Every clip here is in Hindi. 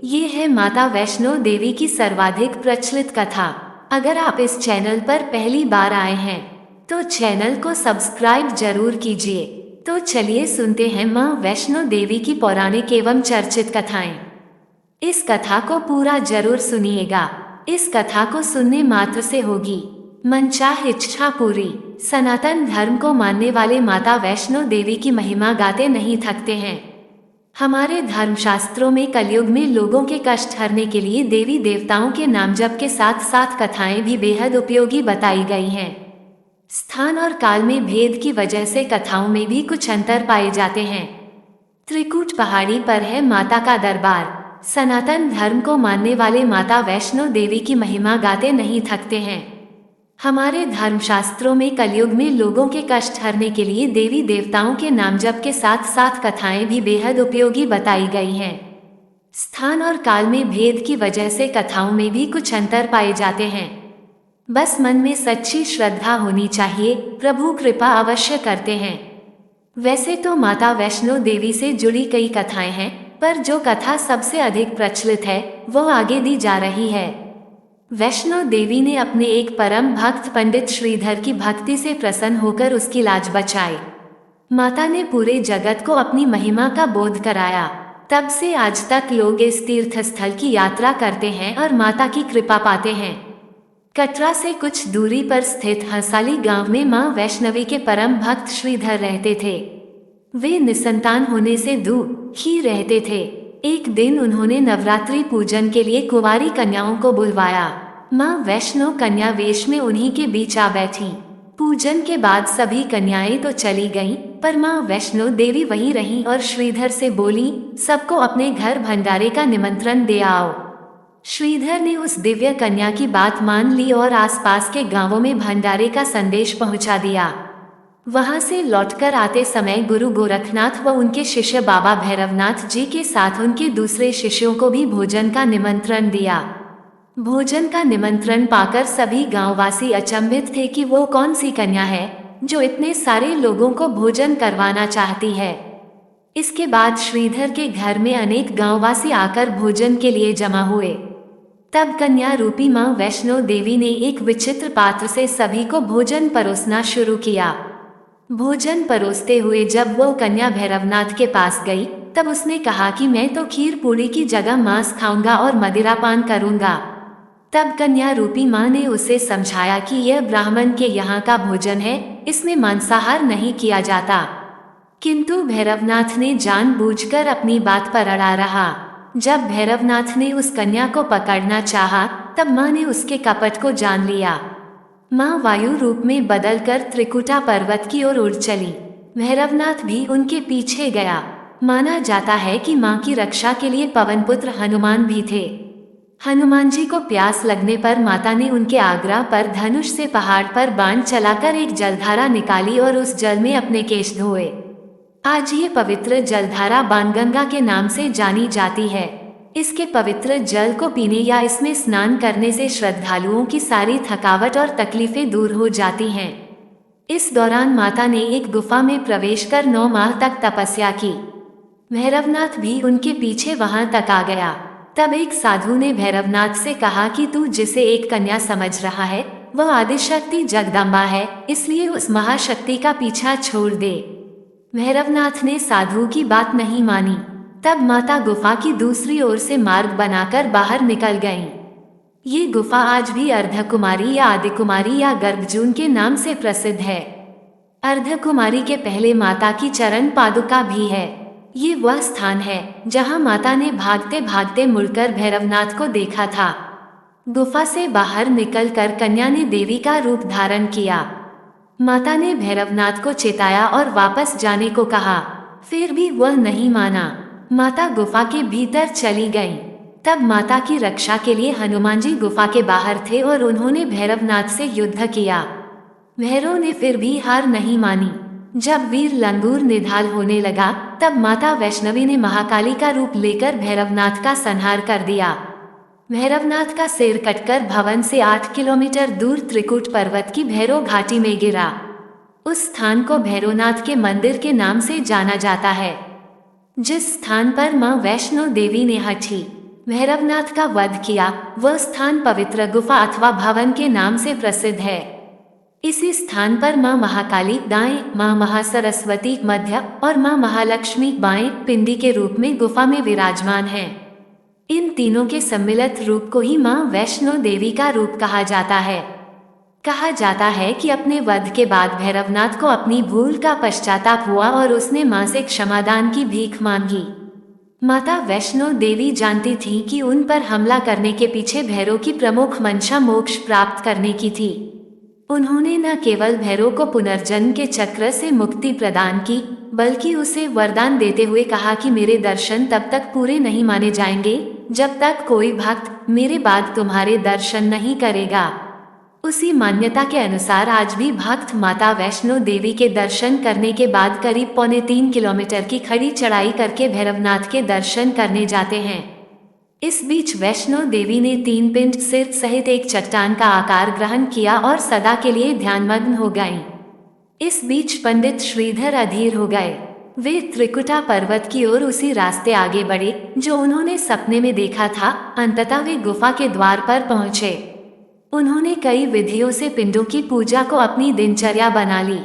ये है माता वैष्णो देवी की सर्वाधिक प्रचलित कथा। अगर आप इस चैनल पर पहली बार आए हैं तो चैनल को सब्सक्राइब जरूर कीजिए। तो चलिए सुनते हैं माँ वैष्णो देवी की पौराणिक एवं चर्चित कथाएं। इस कथा को पूरा जरूर सुनिएगा। इस कथा को सुनने मात्र से होगी मनचाह इच्छा पूरी। सनातन धर्म को मानने वाले माता वैष्णो देवी की महिमा गाते नहीं थकते हैं। हमारे धर्मशास्त्रों में कलयुग में लोगों के कष्ट हरने के लिए देवी देवताओं के नाम जप के साथ साथ कथाएं भी बेहद उपयोगी बताई गई हैं। स्थान और काल में भेद की वजह से कथाओं में भी कुछ अंतर पाए जाते हैं। त्रिकूट पहाड़ी पर है माता का दरबार। सनातन धर्म को मानने वाले माता वैष्णो देवी की महिमा गाते नहीं थकते हैं। हमारे धर्मशास्त्रों में कलयुग में लोगों के कष्ट हरने के लिए देवी देवताओं के नाम जप के साथ साथ कथाएं भी बेहद उपयोगी बताई गई हैं। स्थान और काल में भेद की वजह से कथाओं में भी कुछ अंतर पाए जाते हैं। बस मन में सच्ची श्रद्धा होनी चाहिए, प्रभु कृपा अवश्य करते हैं। वैसे तो माता वैष्णो देवी से जुड़ी कई कथाएं हैं, पर जो कथा सबसे अधिक प्रचलित है वो आगे दी जा रही है। वैष्णो देवी ने अपने एक परम भक्त पंडित श्रीधर की भक्ति से प्रसन्न होकर उसकी लाज बचाई। माता ने पूरे जगत को अपनी महिमा का बोध कराया। तब से आज तक लोग इस तीर्थ स्थल की यात्रा करते हैं और माता की कृपा पाते हैं। कटरा से कुछ दूरी पर स्थित हंसाली गांव में मां वैष्णवी के परम भक्त श्रीधर रहते थे। वे निसंतान होने से दुखी रहते थे। एक दिन उन्होंने नवरात्रि पूजन के लिए कुंवारी कन्याओं को बुलवाया। मां वैष्णो कन्या वेश में उन्हीं के बीच आ बैठी। पूजन के बाद सभी कन्याएं तो चली गईं, पर मां वैष्णो देवी वहीं रहीं और श्रीधर से बोली, सबको अपने घर भंडारे का निमंत्रण दे आओ। श्रीधर ने उस दिव्य कन्या की बात मान ली और आसपास के गांवों में भंडारे का संदेश पहुंचा दिया। वहां से लौटकर आते समय गुरु गोरखनाथ व उनके शिष्य बाबा भैरवनाथ जी के साथ उनके दूसरे शिष्यों को भी भोजन का निमंत्रण दिया। भोजन का निमंत्रण पाकर सभी गांववासी अचंभित थे कि वो कौन सी कन्या है जो इतने सारे लोगों को भोजन करवाना चाहती है। इसके बाद श्रीधर के घर में अनेक गांववासी आकर भोजन के लिए जमा हुए। तब कन्या रूपी मां वैष्णो देवी ने एक विचित्र पात्र से सभी को भोजन परोसना शुरू किया। भोजन परोसते हुए जब वो कन्या भैरवनाथ के पास गई, तब उसने कहा कि मैं तो खीर पूरी की जगह मांस खाऊंगा और मदिरा पान करूंगा। तब कन्या रूपी मां ने उसे समझाया कि यह ब्राह्मण के यहाँ का भोजन है, इसमें मांसाहार नहीं किया जाता। किंतु भैरवनाथ ने जानबूझकर अपनी बात पर अड़ा रहा। जब भैरवनाथ ने उस कन्या को पकड़ना चाहा, तब मां ने उसके कपट को जान लिया। मां वायु रूप में बदलकर त्रिकुटा पर्वत की ओर उड़ चली। भैरवनाथ भी उनके पीछे गया। माना जाता है कि मां की रक्षा के लिए पवनपुत्र हनुमान भी थे। हनुमान जी को प्यास लगने पर माता ने उनके आग्रह पर धनुष से पहाड़ पर बाण चलाकर एक जलधारा निकाली और उस जल में अपने केश धोए। आज ये पवित्र जलधारा बाणगंगा के नाम से जानी जाती है। इसके पवित्र जल को पीने या इसमें स्नान करने से श्रद्धालुओं की सारी थकावट और तकलीफें दूर हो जाती हैं। इस दौरान माता ने एक गुफा में प्रवेश कर 9 माह तक तपस्या की। भैरवनाथ भी उनके पीछे वहां तक आ गया। तब एक साधु ने भैरवनाथ से कहा कि तू जिसे एक कन्या समझ रहा है वह आदिशक्ति जगदम्बा है, इसलिए उस महाशक्ति का पीछा छोड़ दे। भैरवनाथ ने साधु की बात नहीं मानी। तब माता गुफा की दूसरी ओर से मार्ग बनाकर बाहर निकल गईं। ये गुफा आज भी अर्धकुमारी या आदिकुमारी या गर्भजून के नाम से प्रसिद्ध है। अर्धकुमारी के पहले माता की चरण पादुका भी है। ये वह स्थान है जहां माता ने भागते भागते मुड़कर भैरवनाथ को देखा था। गुफा से बाहर निकलकर कन्या ने देवी का रूप धारण किया। माता ने भैरवनाथ को चेताया और वापस जाने को कहा, फिर भी वह नहीं माना। माता गुफा के भीतर चली गईं। तब माता की रक्षा के लिए हनुमान जी गुफा के बाहर थे और उन्होंने भैरवनाथ से युद्ध किया। भैरव ने फिर भी हार नहीं मानी। जब वीर लंगूर निढाल होने लगा, तब माता वैष्णवी ने महाकाली का रूप लेकर भैरवनाथ का संहार कर दिया। भैरवनाथ का सिर कटकर भवन से 8 किलोमीटर दूर त्रिकूट पर्वत की भैरव घाटी में गिरा। उस स्थान को भैरवनाथ के मंदिर के नाम से जाना जाता है। जिस स्थान पर मां वैष्णो देवी ने हठी, भैरवनाथ का वध किया। वह स्थान पवित्र गुफा अथवा भवन के नाम से प्रसिद्ध है। इसी स्थान पर मां महाकाली दाएं, मां महासरस्वती मध्य और मां महालक्ष्मी बाएं पिंडी के रूप में गुफा में विराजमान हैं। इन तीनों के सम्मिलित रूप को ही मां वैष्णो देवी का रूप कहा जाता है। कहा जाता है कि अपने वध के बाद भैरवनाथ को अपनी भूल का पश्चाताप हुआ और उसने मां से क्षमादान की भीख मांगी। माता वैष्णो देवी जानती थी कि उन पर हमला करने के पीछे भैरव की प्रमुख मंशा मोक्ष प्राप्त करने की थी। उन्होंने न केवल भैरव को पुनर्जन्म के चक्र से मुक्ति प्रदान की, बल्कि उसे वरदान देते हुए कहा कि मेरे दर्शन तब तक पूरे नहीं माने जाएंगे जब तक कोई भक्त मेरे बाद तुम्हारे दर्शन नहीं करेगा। उसी मान्यता के अनुसार आज भी भक्त माता वैष्णो देवी के दर्शन करने के बाद करीब 3.25 किलोमीटर की खड़ी चढ़ाई करके भैरवनाथ के दर्शन करने जाते हैं। इस बीच वैष्णो देवी ने 3 पिंड सिर सहित एक चट्टान का आकार ग्रहण किया और सदा के लिए ध्यानमग्न हो गईं। इस बीच पंडित श्रीधर अधीर हो गए। वे त्रिकुटा पर्वत की ओर उसी रास्ते आगे बढ़े जो उन्होंने सपने में देखा था। अंततः वे गुफा के द्वार पर पहुंचे। उन्होंने कई विधियों से पिंडों की पूजा को अपनी दिनचर्या बना ली।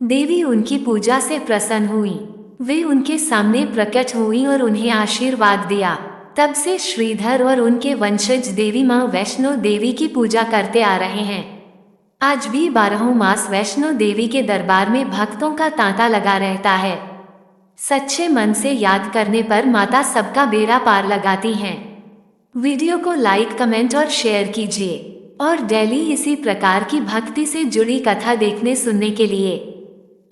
देवी उनकी पूजा से प्रसन्न हुई। वे उनके सामने प्रकट हुई और उन्हें आशीर्वाद दिया। तब से श्रीधर और उनके वंशज देवी मां वैष्णो देवी की पूजा करते आ रहे हैं। आज भी 12 मास वैष्णो देवी के दरबार में भक्तों का तांता लगा रहता है। सच्चे मन से याद करने पर माता सबका बेड़ा पार लगाती हैं। वीडियो को लाइक, कमेंट और शेयर कीजिए और डेली इसी प्रकार की भक्ति से जुड़ी कथा देखने सुनने के लिए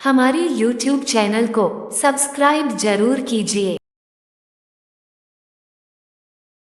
हमारे YouTube चैनल को सब्सक्राइब जरूर कीजिए।